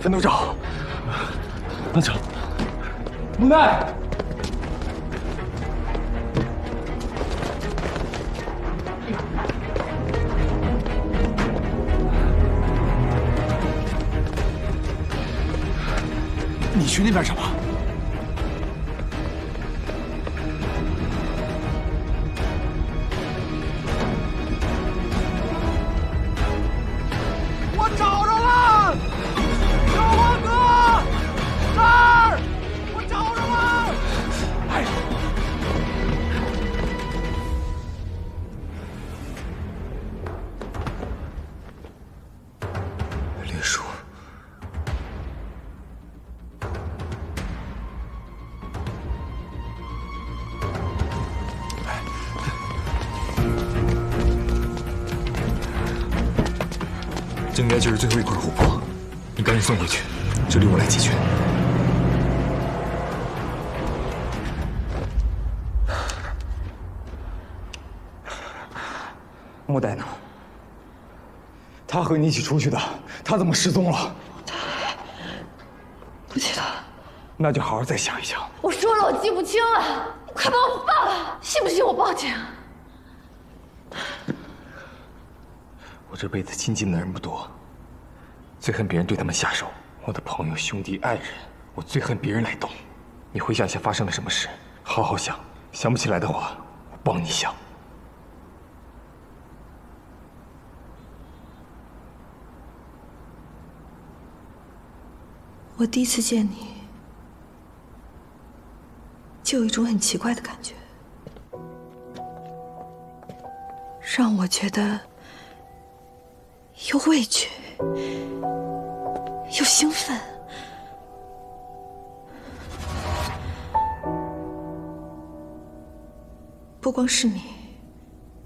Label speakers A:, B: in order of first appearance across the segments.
A: 分头找。那走。木奈，你去那边什么？ 这应该就是最后一块琥珀，你赶紧送回去，这里我来解决。莫代呢？他和你一起出去的，他怎么失踪了？
B: 不记得。
A: 那就好好再想一想。
B: 我说了，我记不清了，快把我放了，信不信我报警？
A: 我这辈子亲近的人不多，最恨别人对他们下手。我的朋友、兄弟、爱人，我最恨别人来动。你回想一下发生了什么事，好好想。想不起来的话，我帮你想。
B: 我第一次见你，就有一种很奇怪的感觉，让我觉得。 又畏惧，又兴奋。不光是你，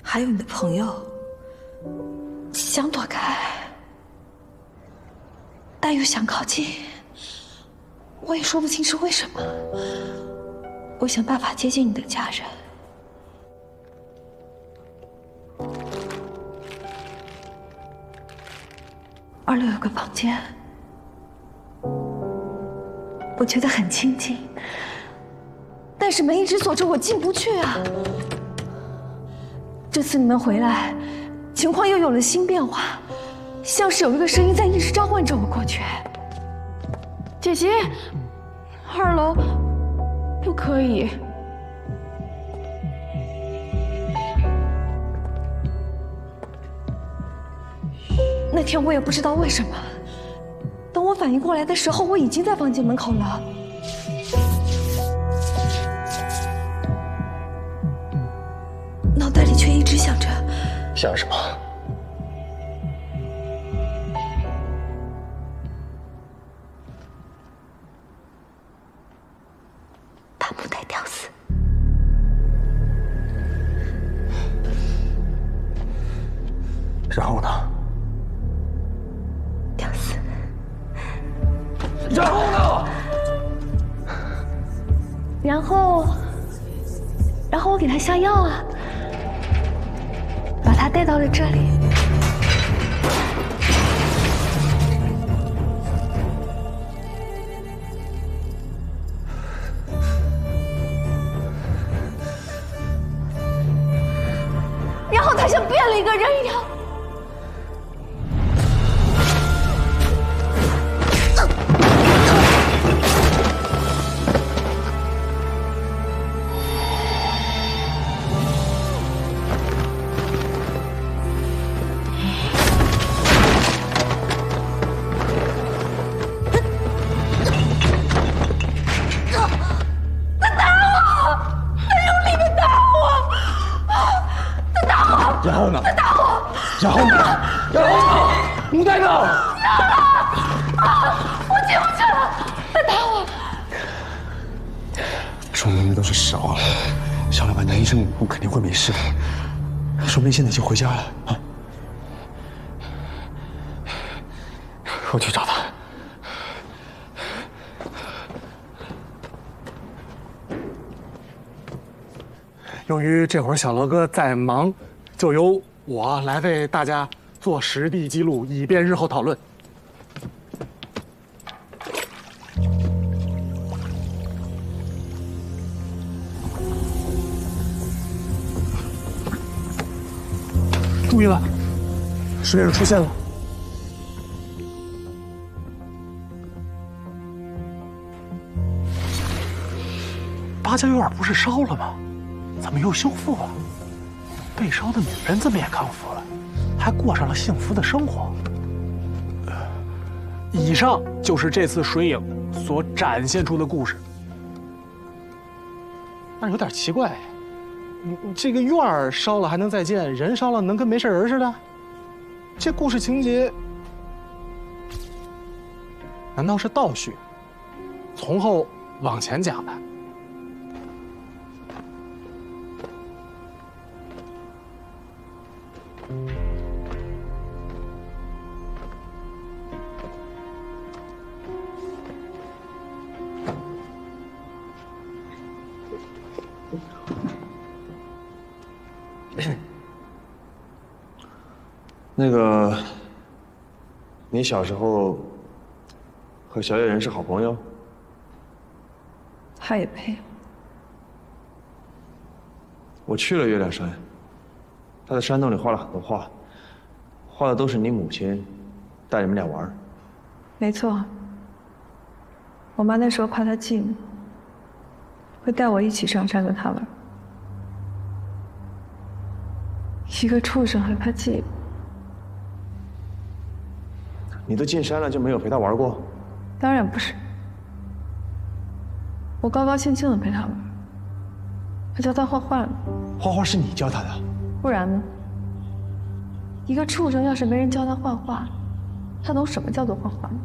B: 还有你的朋友，想躲开，但又想靠近。我也说不清是为什么。我想办法接近你的家人。 2楼有个房间，我觉得很清静，但是门一直锁着，我进不去啊。这次你们回来，情况又有了新变化，像是有一个声音在一直召唤着我过去。姐姐，2楼不可以。 那天我也不知道为什么，等我反应过来的时候，我已经在房间门口了。脑袋里却一直想着，
A: 想什么？
B: 把木代吊死。
A: 然后呢？ 然后呢？
B: 然后我给他下药啊，把他带到了这里。然后他像变了一个人一样。
A: 然后呢？然后呢？木代呢？
B: 我进不去了，他打我。
C: 说明那都是实话。小老板娘医生我肯定会没事的，说不定现在就回家了啊。
A: 我去找他。
C: 由于这会儿小罗哥在忙，就由我来为大家做实地记录，以便日后讨论。注意了，失恋者出现了。八家院不是烧了吗？怎么又修复了？被烧的女人怎么也康复了，还过上了幸福的生活。以上就是这次水影所展现出的故事。但是有点奇怪，你这个院儿烧了还能再建，人烧了能跟没事人似的？这故事情节难道是倒叙，从后往前讲的？
D: 那个，你小时候和小野人是好朋友？
B: 他也配？
D: 我去了月亮山，他在山洞里画了很多画，画的都是你母亲带你们俩玩。
B: 没错，我妈那时候怕他寂寞，会带我一起上山跟他玩。一个畜生还怕寂寞？
D: 你都进山了，就没有陪他玩过？
B: 当然不是，我高高兴兴的陪他玩，还教他画画呢。
C: 画画是你教他的？
B: 不然呢？一个畜生要是没人教他画画，他懂什么叫做画画吗？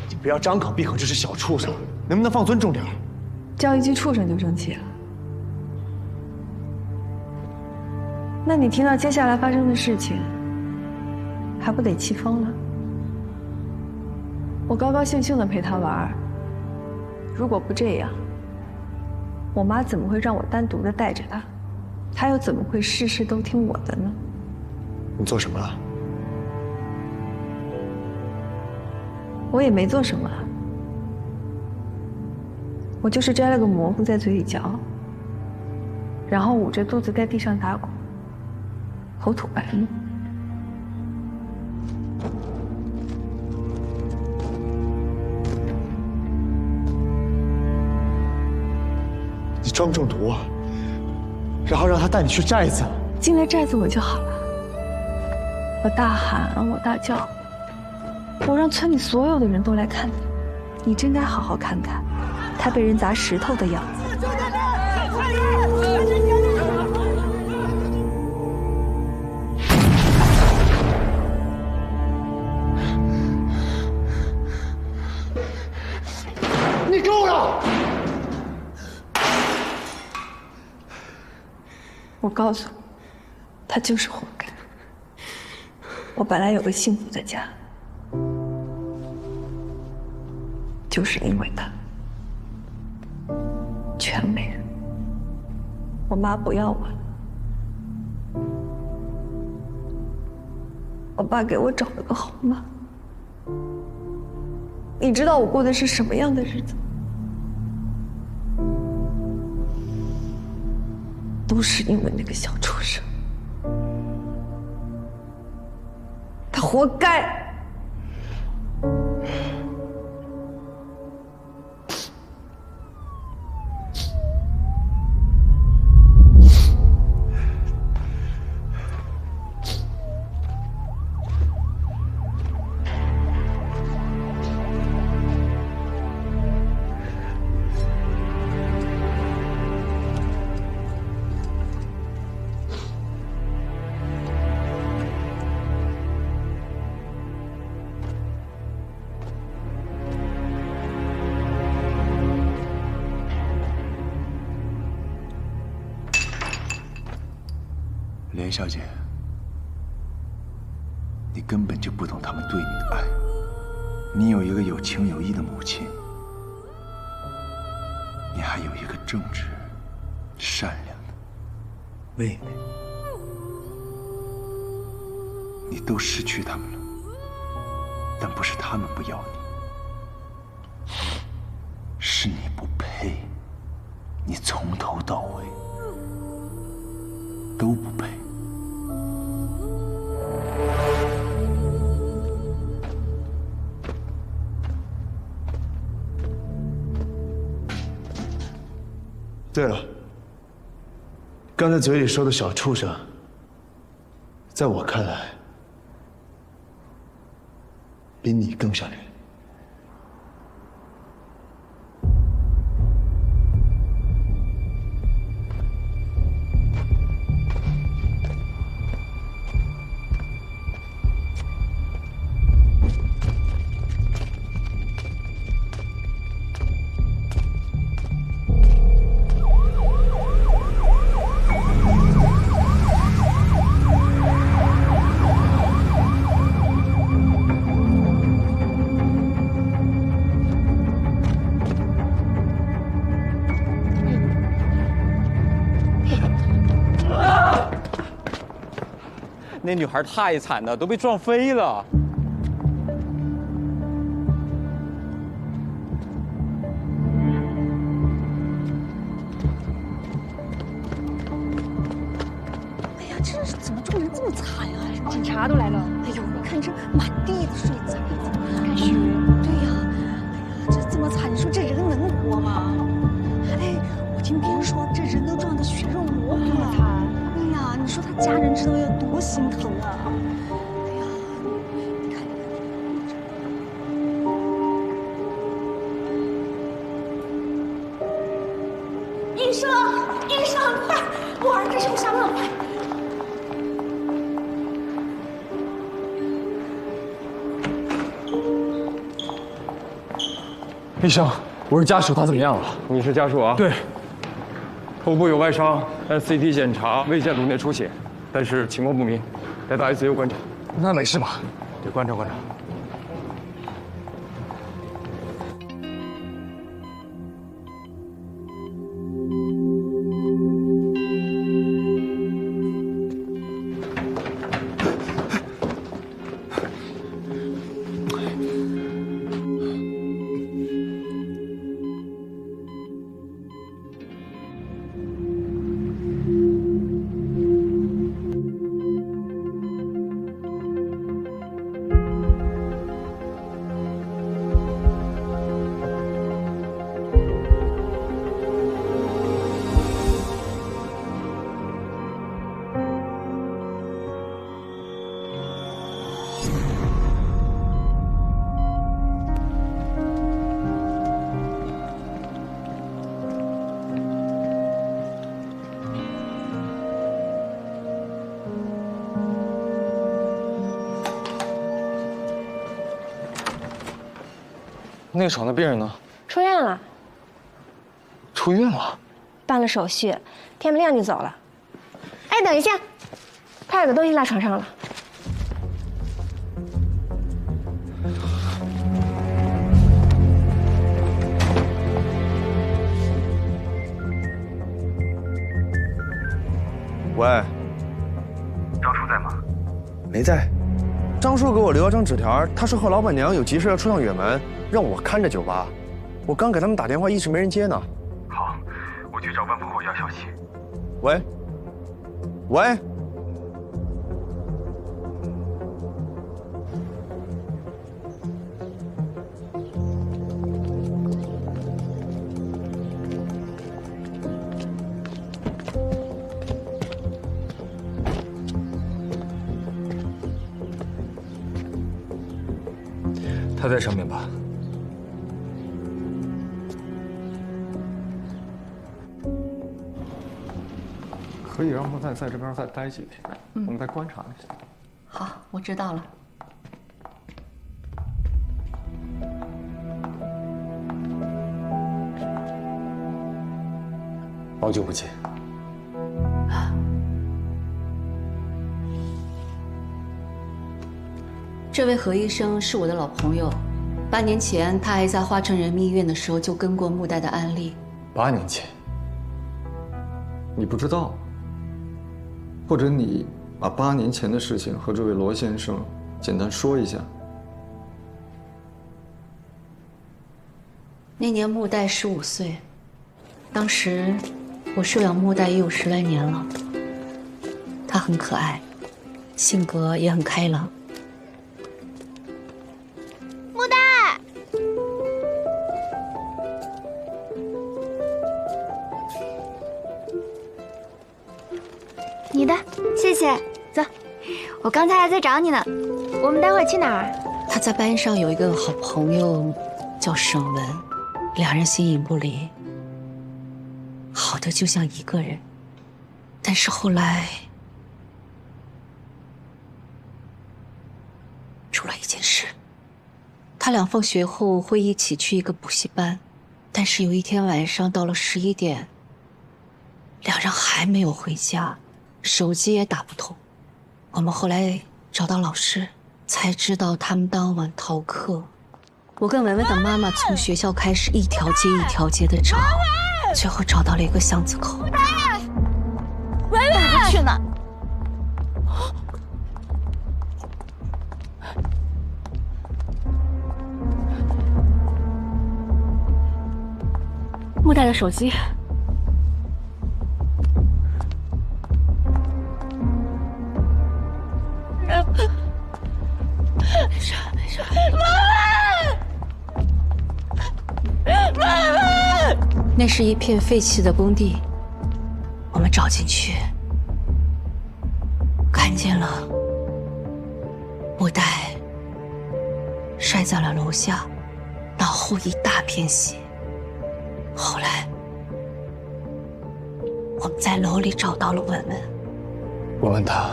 C: 你不要张口闭口就是小畜生，能不能放尊重点？
B: 叫一句畜生就生气了？那你听到接下来发生的事情，还不得气疯了？我高高兴兴的陪他玩，如果不这样，我妈怎么会让我单独的带着他？她又怎么会事事都听我的呢？
C: 你做什么了？
B: 我也没做什么，我就是摘了个蘑菇在嘴里嚼，然后捂着肚子在地上打滚，口吐白沫。
C: 你装中毒啊？然后让他带你去寨子？
B: 进来寨子我就好了，我大喊，我大叫，我让村里所有的人都来看你，你真该好好看看他被人砸石头的样子。
C: 你够了！
B: 我告诉你，他就是活该。我本来有个幸福的家，就是因为他，全没了。我妈不要我了，我爸给我找了个好妈。你知道我过的是什么样的日子？都是因为那个小畜生，他活该。
E: 连小姐，你根本就不懂他们对你的爱。你有一个有情有义的母亲，你还有一个正直、善良的妹妹，你都失去他们了，但不是他们不要你，是你不配，你从头到尾都不配。
D: 对了，刚才嘴里说的小畜生，在我看来，比你更像人。
F: 那女孩太惨了，都被撞飞了。
B: 哎呀，这是怎么撞人这么惨啊？
G: 警察都来了。
B: 哎呦，你看这满地的水渍，怎么敢学？对呀，哎呀，这这么惨，你说这人能活吗？哎，我听别人说这人都撞得血肉模糊了。
G: 惨。
B: 哎呀，你说他家人知道要多心疼啊！哎呀，你看，医生，医生，快！我儿子受伤了，快！
A: 医生，我是家属，他怎么样了？
H: 你是家属啊？
A: 对，
H: 头部有外伤，按 CT 检查未见颅内出血，但是情况不明，带到 ICU 观察。
A: 那没事吧？
H: 得观察观察。那个厂的病人呢？
G: 出院了，
H: 出院了。
G: 办了手续，天不亮就走了。哎，等一下，他有个东西落床上了。
D: 喂，
E: 张叔在吗？
D: 没在。张叔给我留了张纸条，他说和老板娘有急事要出趟远门，让我看着酒吧。我刚给他们打电话，一直没人接呢。
E: 好，我去找万福后要消息。
D: 喂，喂。
A: 他在上面吧？
H: 可以让木代在这边再待几天，我们再观察一下。
B: 好，我知道了。
A: 好久不见。
I: 这位何医生是我的老朋友，8年前他还在花城人民医院的时候就跟过木代的案例。
H: 8年前，你不知道，或者你把8年前的事情和这位罗先生简单说一下。
I: 那年木代15岁，当时我收养木代也有10来年了。他很可爱，性格也很开朗。
J: 谢谢。走，我刚才还在找你呢。我们待会儿去哪儿？
I: 他在班上有一个好朋友，叫沈文，两人形影不离，好的就像一个人。但是后来出了一件事，他俩放学后会一起去一个补习班，但是有一天晚上到了11点，两人还没有回家，手机也打不通。我们后来找到老师，才知道他们当晚逃课。我跟文文的妈妈从学校开始一条街一条街的找，最后找到了一个巷子口。
B: 文文去哪？木代的手机。没事，没事。文文，
I: 那是一片废弃的工地，我们找进去，看见了木代摔在了楼下，脑后一大片血。后来我们在楼里找到了文文，
A: 我问他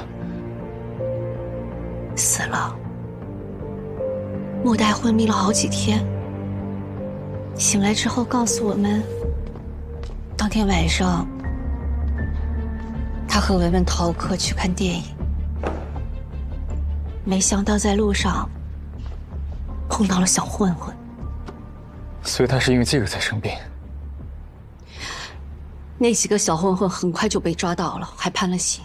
I: 死了。木代昏迷了好几天，醒来之后告诉我们，当天晚上他和文文逃课去看电影，没想到在路上碰到了小混混，
A: 所以他是因为这个才生病。
I: 那几个小混混很快就被抓到了，还判了刑。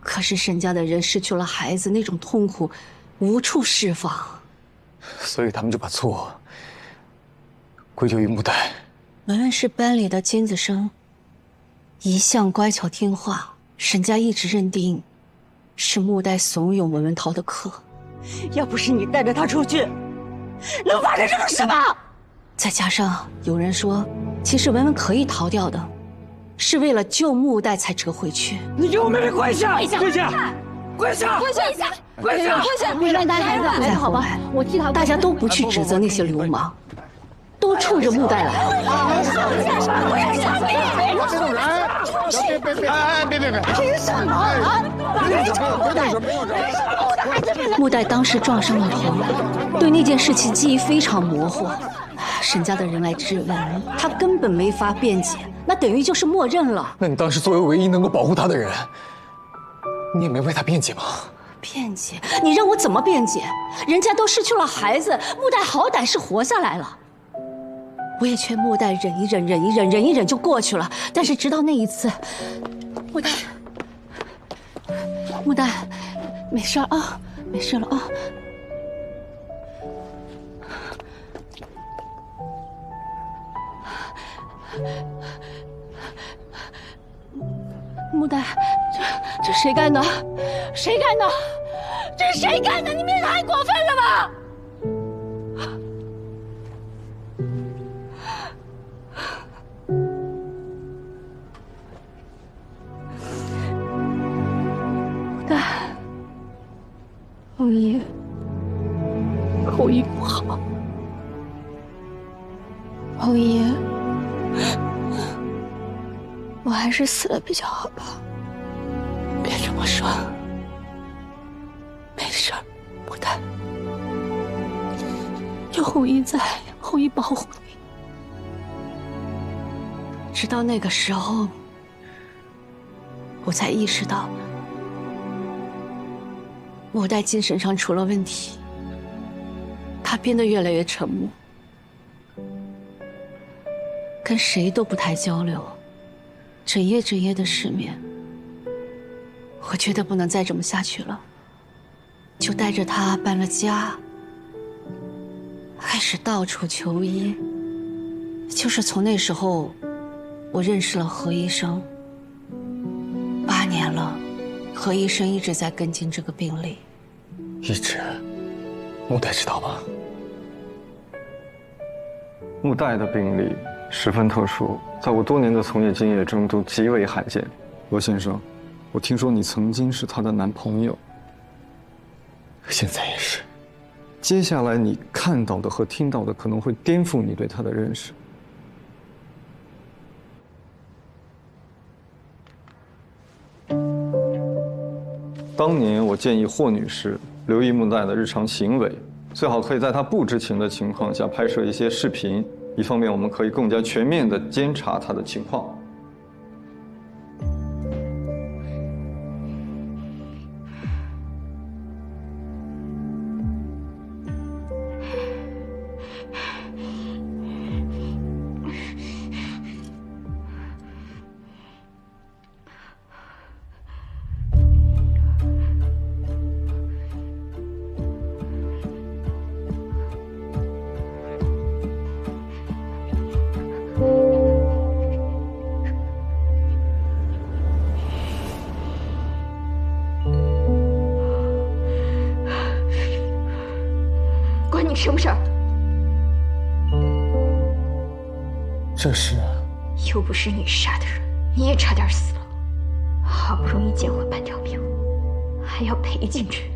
I: 可是沈家的人失去了孩子，那种痛苦无处释放，
A: 所以他们就把错归咎于木代。
I: 文文是班里的尖子生，一向乖巧听话，沈家一直认定是木代怂恿文文逃的课。
B: 要不是你带着他出去，能发生这种事吗？
I: 再加上有人说，其实文文可以逃掉的，是为了救木代才折回去。
B: 你给我妹妹跪下！跪下！跪下！跪下！跪下！跪下！跪下！别乱带孩子，
I: 再后来，我替他，大家都不去指责那些流氓，都冲着木代来。
D: 别！
B: 凭什么啊？
I: 木代当时撞伤了头，对那件事情记忆非常模糊。沈家的人来质问，他根本没法辩解，那等于就是默认了。
A: 那你当时作为唯一能够保护他的人，你也没为他辩解吗？
I: 辩解？你让我怎么辩解？人家都失去了孩子，木代好歹是活下来了。我也劝木代忍一忍，忍一忍，忍一忍就过去了。但是直到那一次，木代，没事啊，没事了啊。木代，这谁干的？谁干的？这是谁干的？你们也太过分了吧！木代，后羿不好，后羿。我还是死了比较好吧。别这么说，没事儿，木代，有后羿在，后羿保护你。直到那个时候，我才意识到，木代精神上出了问题，他变得越来越沉默，跟谁都不太交流。整夜的失眠，我觉得不能再这么下去了，就带着他搬了家，开始到处求医。就是从那时候，我认识了何医生。8年了，何医生一直在跟进这个病例。
A: 一直，木代知道吗？
H: 木代的病例十分特殊，在我多年的从业经验中都极为罕见。罗先生，我听说你曾经是她的男朋友，
A: 现在也是。
H: 接下来你看到的和听到的可能会颠覆你对她的认识。当年我建议霍女士留意木代的日常行为，最好可以在她不知情的情况下拍摄一些视频，一方面我们可以更加全面地监察她的情况。
B: 关你什么事儿？
A: 这事
B: 又不是你杀的人，你也差点死了。好不容易捡回半条命，还要赔进去，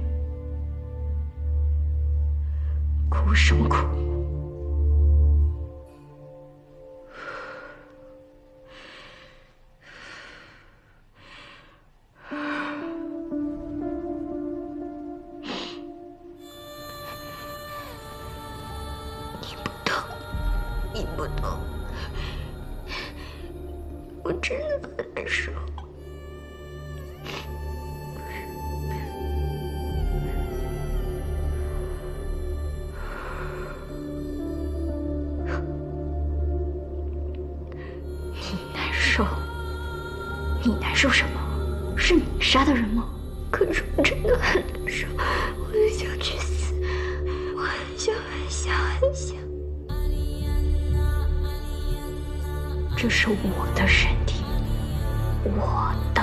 B: 哭什么哭？你不懂，我真的很难受。你难受？你难受什么？是你杀的人吗？可是我真的很难受，我很想去死，我很想很想很想。这是我的身体，我的。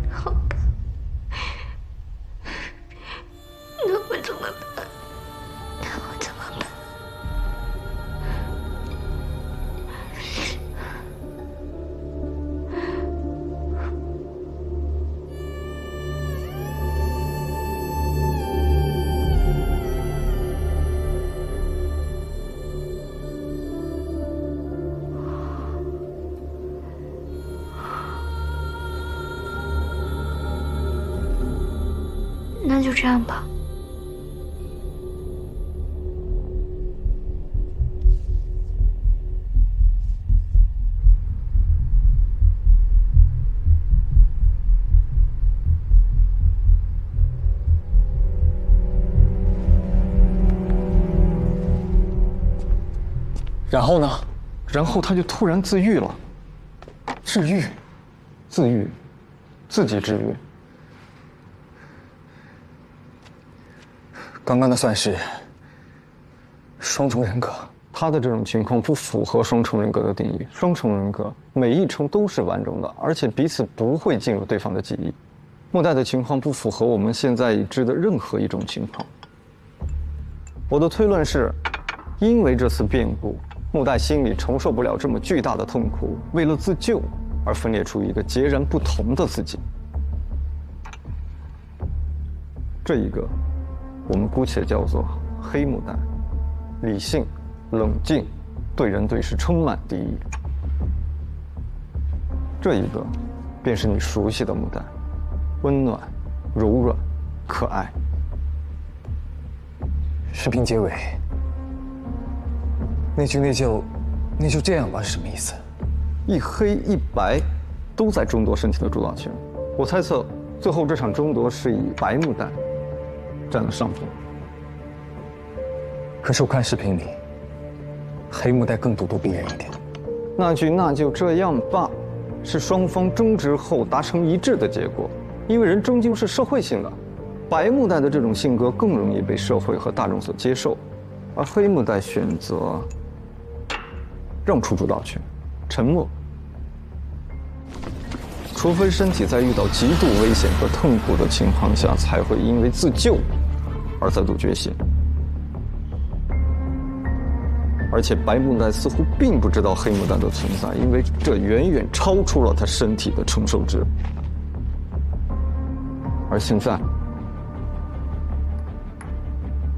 B: 好吧，那我怎么办？那我怎么办？那就这样吧。
A: 然后呢？
H: 然后他就突然自愈了。
A: 治愈？
H: 自愈，自己治愈。
A: 刚刚那算是双重人格。
H: 他的这种情况不符合双重人格的定义。双重人格每一重都是完整的，而且彼此不会进入对方的记忆。木代的情况不符合我们现在已知的任何一种情况。我的推论是，因为这次变故，木代心里承受不了这么巨大的痛苦，为了自救而分裂出一个截然不同的自己。这一个，我们姑且叫做黑木代，理性、冷静，对人对事充满敌意。这一个，便是你熟悉的木代，温暖、柔软、可爱。
A: 视频结尾，那句那就这样吧是什么意思？
H: 一黑一白，都在争夺身体的主导权。我猜测，最后这场争夺是以白木代占了上风。
A: 可是我看视频里，黑木代更咄咄逼人一点。
H: 那句那就这样吧，是双方争执后达成一致的结果。因为人终究是社会性的，白木代的这种性格更容易被社会和大众所接受，而黑木代选择让出主导权，沉默。除非身体在遇到极度危险和痛苦的情况下，才会因为自救而再度觉醒。而且白木代似乎并不知道黑木代的存在，因为这远远超出了他身体的承受值。而现在，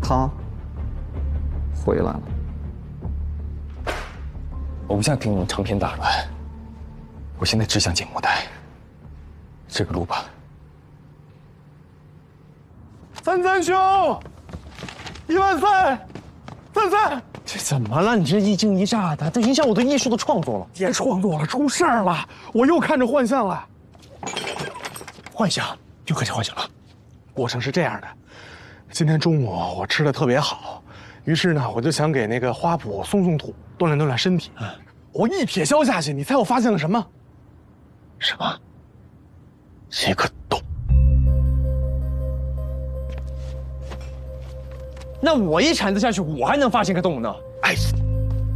H: 他回来了。
A: 我不想听你们长篇大论，我现在只想见木代。这个路吧。
C: 三兄，13000，33。
D: 这怎么了？你这一惊一乍的，这影响我对艺术的创作了。
C: 别创作了，出事儿了！我又看着幻象了。
D: 幻想又开始幻想了。
C: 过程是这样的，今天中午我吃的特别好，于是呢，我就想给那个花圃松土，锻炼锻炼身体。我一撇削下去，你猜我发现了什么？
D: 什么？一个洞。那我一铲子下去，我还能发现个洞呢？
C: 哎，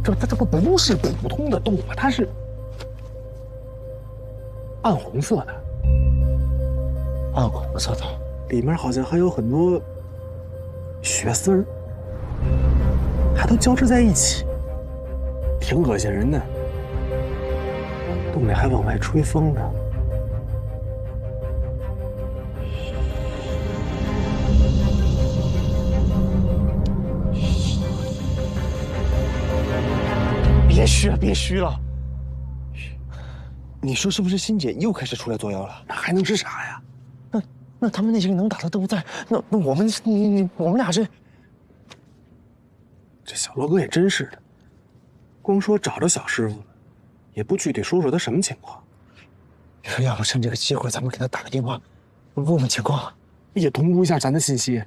C: 这不是普通的洞啊，它是暗红色的。
D: 暗红色的，
C: 里面好像还有很多血丝儿，还都交织在一起，挺恶心人的。洞里还往外吹风呢。
D: 别虚了！你说是不是欣姐又开始出来作妖了？
C: 那还能是啥呀？
D: 那他们那些个能打的都在，那我们我们俩这
C: 小罗哥也真是的，光说找着小师傅了，也不具体说说他什么情况。
D: 你说要不趁这个机会，咱们给他打个电话，问问情况，
C: 也同步一下咱的信息。
D: 对。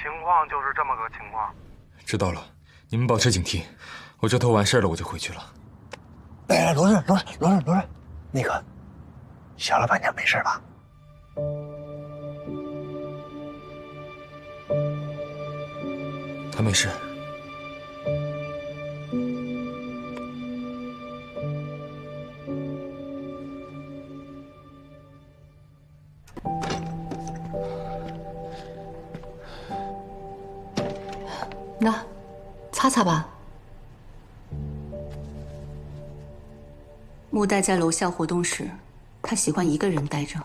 K: 情况就是这么个情况。
A: 知道了，你们保持警惕。我这头完事了，我就回去了。
D: 哎，罗润，那个小老板娘没事吧？
A: 他没事。
I: 那，擦擦吧。木代在楼下活动时，他喜欢一个人待着。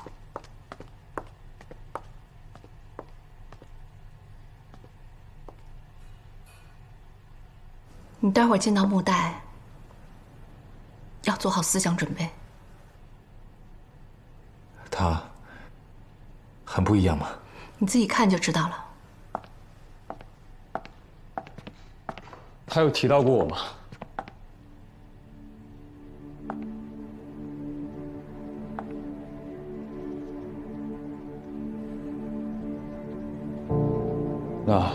I: 你待会儿见到木代，要做好思想准备。
A: 他很不一样吗？
I: 你自己看就知道了。
A: 他有提到过我吗？那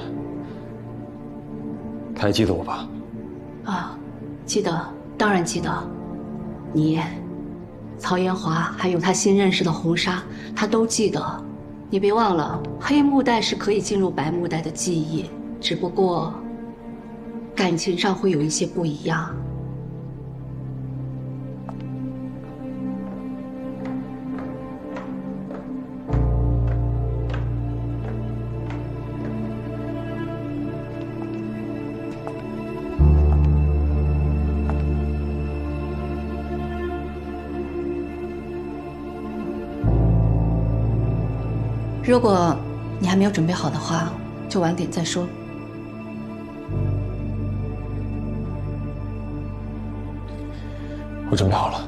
A: 他还记得我吧？
I: 啊，记得，当然记得。你、曹延华，还有他新认识的红纱，他都记得。你别忘了，黑木代是可以进入白木代的记忆，只不过感情上会有一些不一样。如果你还没有准备好的话，就晚点再说。
A: 我准备好了。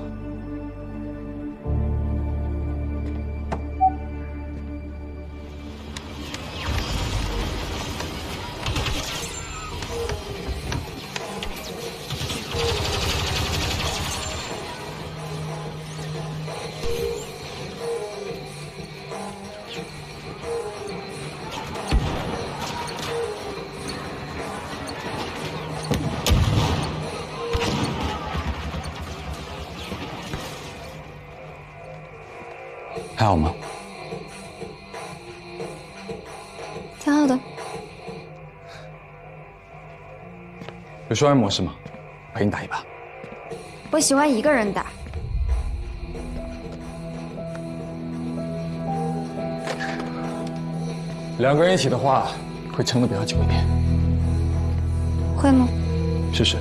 A: 还好吗？
J: 挺好的。
A: 有双人模式吗？陪你打一把。
J: 我喜欢一个人打。
A: 两个人一起的话，会撑得比较久一点。
J: 会吗？
H: 试试。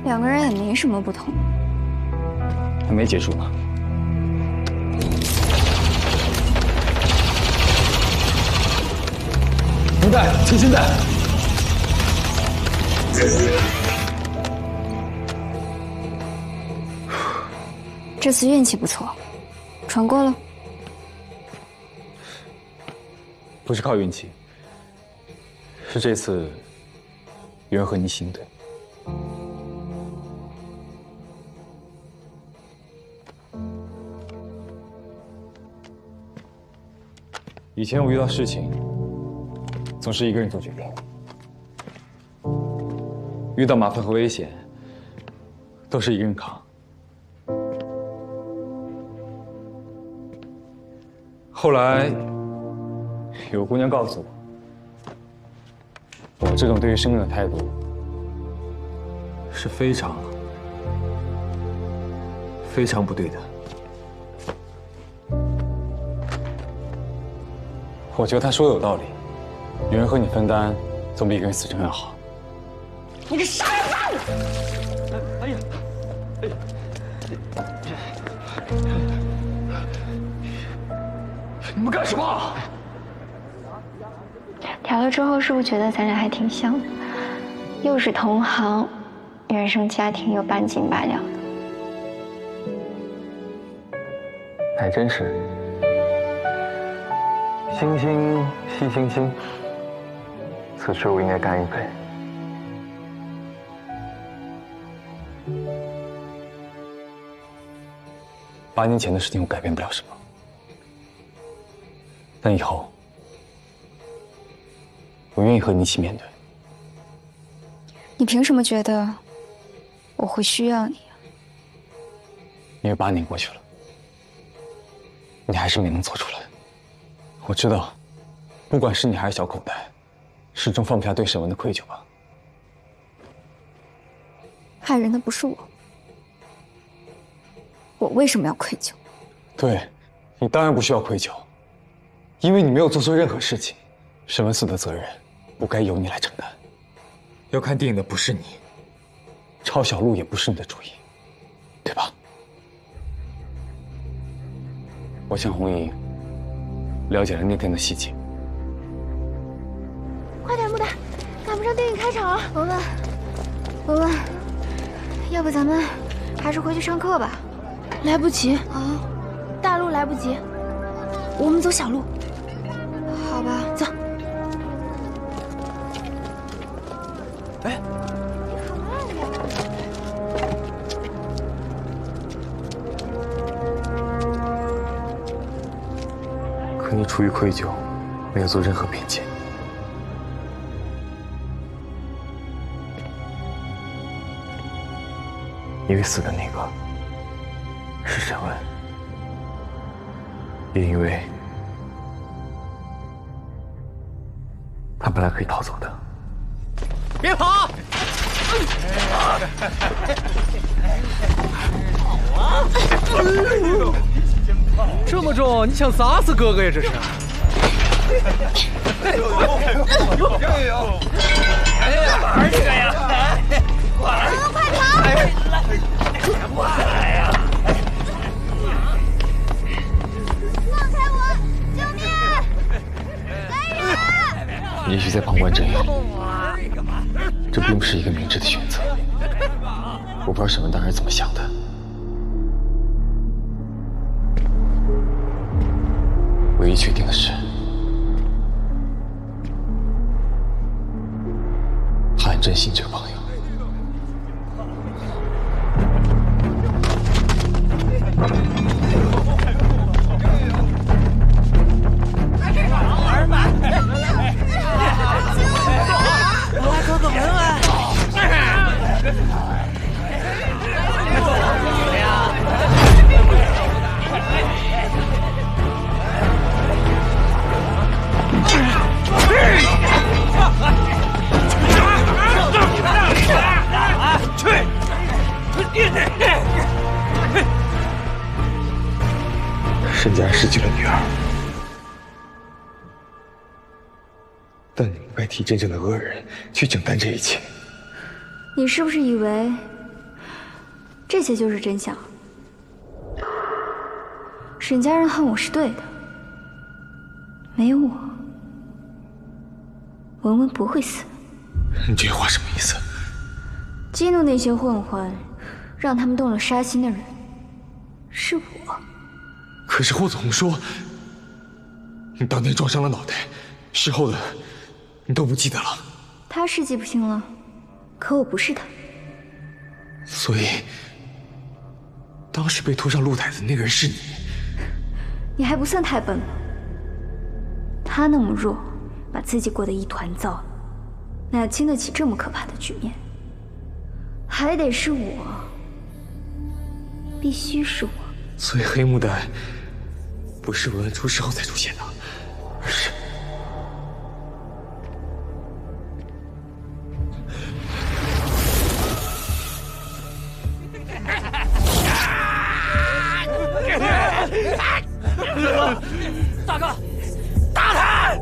J: 两个人也没什么不同。
H: 还没结束呢。不带，轻心带。
J: 这次运气不错，闯过了。
H: 不是靠运气，是这次有人和你行对。以前我遇到事情，总是一个人做决定；遇到麻烦和危险，都是一个人扛。后来，有个姑娘告诉我，我这种对于生命的态度是非常不对的。我觉得她说的有道理，有人和你分担，总比一个人死撑要好。
B: 你个杀人犯！
A: 哎呀，你们干什么？
J: 调了之后，是不是觉得咱俩还挺像的？又是同行，原生家庭又半斤八两的。
H: 还真是。星星惜星星，此事我应该干一杯。8年前的事情我改变不了什么，但以后我愿意和你一起面对。
J: 你凭什么觉得我会需要你啊？
H: 因为8年过去了，你还是没能做出来。我知道，不管是你还是小口袋，始终放不下对沈文的愧疚吧。
J: 害人的不是我，我为什么要愧疚？
H: 对，你当然不需要愧疚，因为你没有做错任何事情。沈文死的责任不该由你来承担。
A: 要看电影的不是你，
H: 抄小路也不是你的主意，对吧？我向红姨了解了那天的细节。
J: 快点，木达，赶不上电影开场了。文文，要不咱们还是回去上课吧？
B: 来不及
J: 啊，
B: 大路来不及，我们走小路。
J: 好吧，
B: 走。
A: 哎，
H: 可你出于愧疚，没有做任何辩解。因为死的那个是沈文，也因为他本来可以逃走的。
L: 别跑！好啊！这么重，你想砸死哥哥呀？这是！哎呦！哎呀，玩这个呀！快跑！快呀！
J: 放开我！救命！来人！
H: 也许在旁观者眼里，这并不是一个明智的选择。我不知道沈文当时怎么想的。唯一确定的是，他很珍惜这个朋友。
L: 来，哥哥文文。
A: 沈家人失去了女儿，但你不该替真正的恶人去承担这一切。
J: 你是不是以为这些就是真相？沈家人恨我是对的，没有我，文文不会死。
A: 你这话什么意思？
J: 激怒那些混混，让他们动了杀心的人，是我。
A: 可是霍子红说，你当天撞伤了脑袋，事后的你都不记得了。
J: 他是记不清了，可我不是他。
A: 所以，当时被拖上露台的那个人是你。
J: 你还不算太笨了。他那么弱，把自己过得一团糟，哪经得起这么可怕的局面？还得是我，必须是我。
A: 所以黑幕的爱不是文文出事后才出现的，而是……
L: 大哥，打他！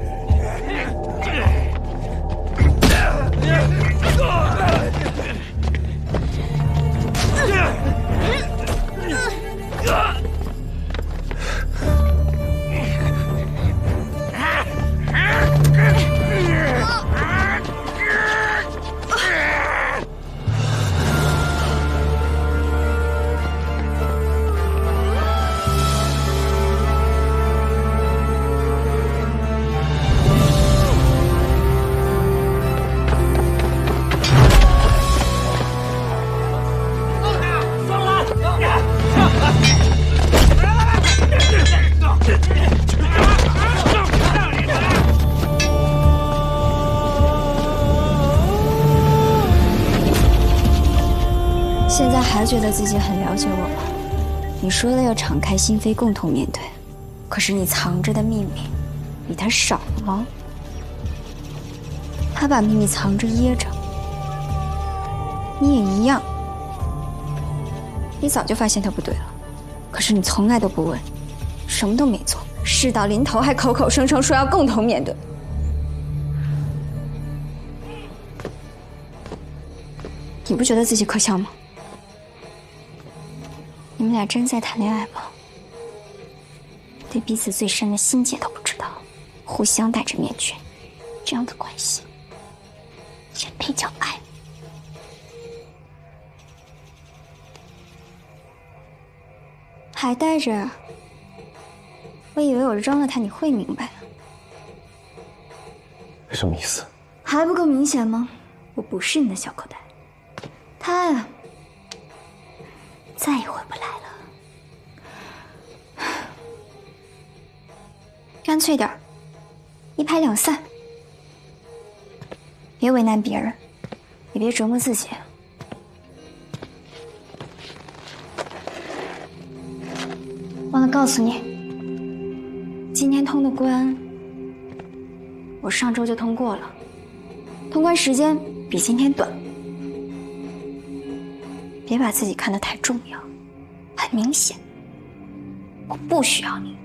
J: 现在还觉得自己很了解我吗？你说的要敞开心扉，共同面对，可是你藏着的秘密比他少吗？他把秘密藏着掖着，你也一样。你早就发现他不对了，可是你从来都不问，什么都没做，事到临头还口口声声说要共同面对。你不觉得自己可笑吗？你们俩真在谈恋爱吗？对彼此最深的心结都不知道，互相戴着面具，这样的关系也配叫爱？还戴着？我以为我扔了它你会明白呢。
A: 什么意思？
J: 还不够明显吗？我不是你的小口袋，他呀，再也回不来了。干脆点儿，一拍两散，别为难别人，也别折磨自己。忘了告诉你，今天通的关，我上周就通过了，通关时间比今天短。别把自己看得太重要，很明显，我不需要你。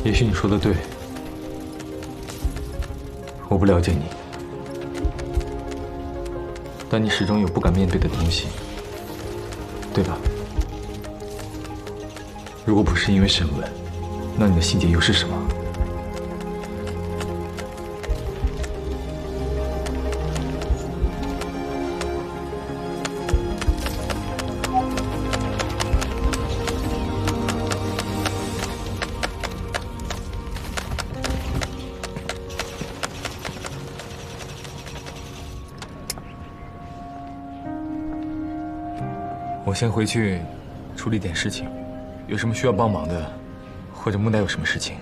A: 也许你说的对，我不了解你，但你始终有不敢面对的东西，对吧？如果不是因为审问，那你的心结又是什么？我先回去处理点事情，有什么需要帮忙的，或者木乃有什么事情，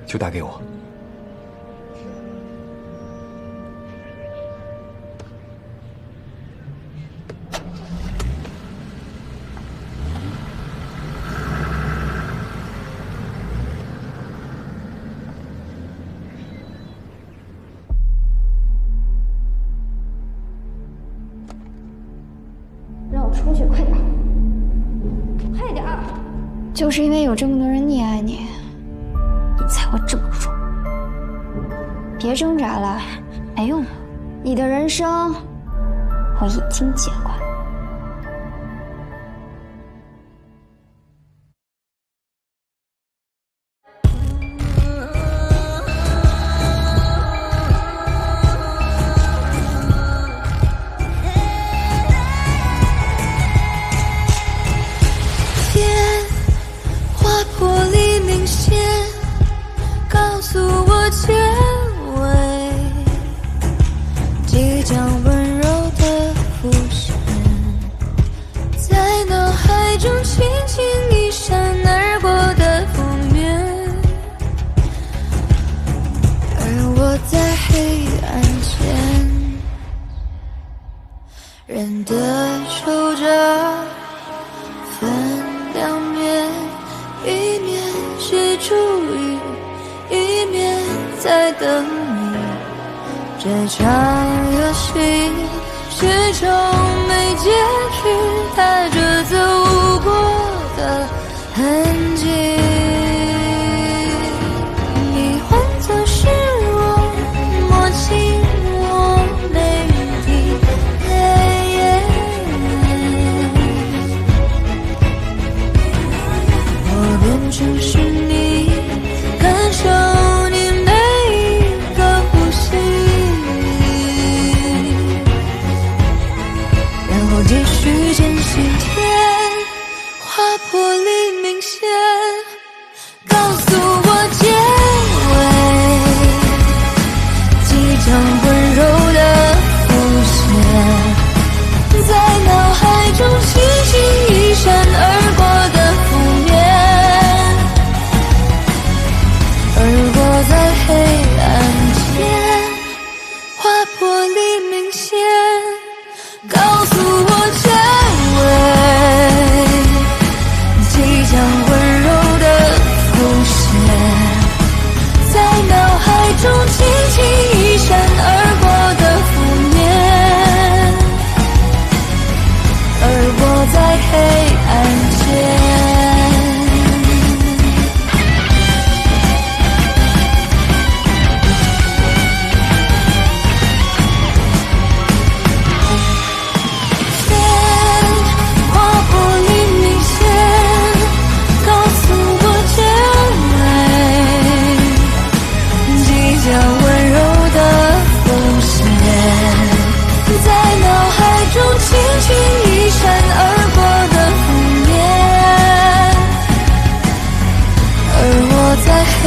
A: 就打给我。
J: 出去，快点，快点！就是因为有这么多人溺爱你，你才会这么弱。别挣扎了，没用了。你的人生我已经接管。
M: 人的皱褶分两面，一面是注意，一面在等你。这场游戏始终没结局，带着走过的痕迹。你换作是我，摸清我泪滴。我变成是你，感受你每一个呼吸，然后继续渐行天，划破黎明线，告诉我结尾，即将温柔的浮现，在脑海中轻轻一闪而过的负面，而我在黑暗间划破黎明线，告诉我结尾，即将温柔的浮现，在脑海中轻轻一闪而过的负面，而我在黑暗间。轻轻一闪而过的负面，而我在黑